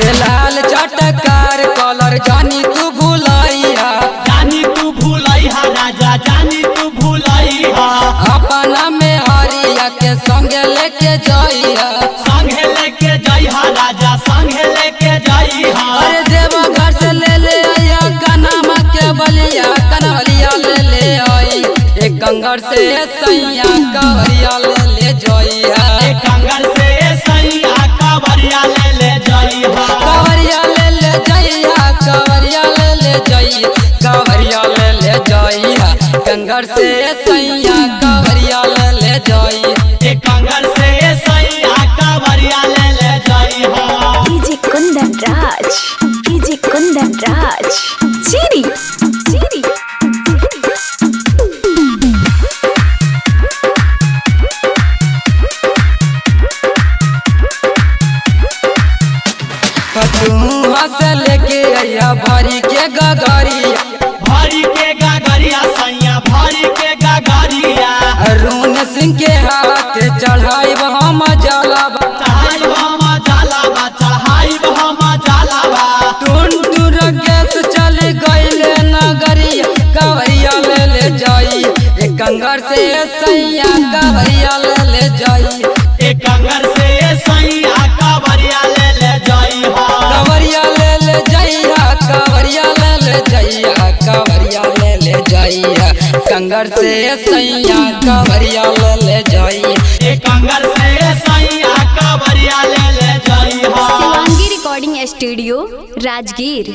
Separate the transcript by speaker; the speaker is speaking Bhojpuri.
Speaker 1: अरे लाल चटकार कलर जानी तू भूलैया,
Speaker 2: जानी तू भूलैया राजा जानी तू भूलैया।
Speaker 1: अपना में हरिया के संगे लेके जाइया,
Speaker 2: संगे लेके जाइया राजा संगे लेके जाइया।
Speaker 1: अरे देवघर से ले आया कनमा के बलिया, कनवलिया ले आई एक गंगर से सैया कवरिया ले जाइया,
Speaker 2: एक कंगर से सैया कावरिया ले जाइया।
Speaker 1: कवरिया ले जाइया, कवरिया ले जाइया, कवरिया ले जाइया गंगर से सैया कवरिया ले जाइया।
Speaker 2: एक कंगर से सैया कावरिया ले जाइया।
Speaker 3: डीजे कुंदन राज, डीजे कुंदन राज, चीरी चीरी।
Speaker 1: कटुआ से लेके आया भरी के गगरिया,
Speaker 2: भरी के गागरिया सैया भरी के गागरिया।
Speaker 1: अरुण सिंह के हाथ चढ़ाई हम जलावा,
Speaker 2: चढ़ाई हम जलावा चढ़ाई हम जलावा।
Speaker 1: टून टूर गैस चल गईले नगरिया, कवरिया ले जाई एक गंगर से सैया कवरिया ले जाई।
Speaker 2: एक कंगर से सैया कावरिया ले जाइया।
Speaker 1: कवरिया ले जाइया, कवरिया ले जाइया, कवरिया ले जाइया कंगर से सैया कवरिया ले जाइया।
Speaker 2: एक कंगर से सैया कावरिया ले जाइया।
Speaker 3: Shivangi recording studio Rajgir.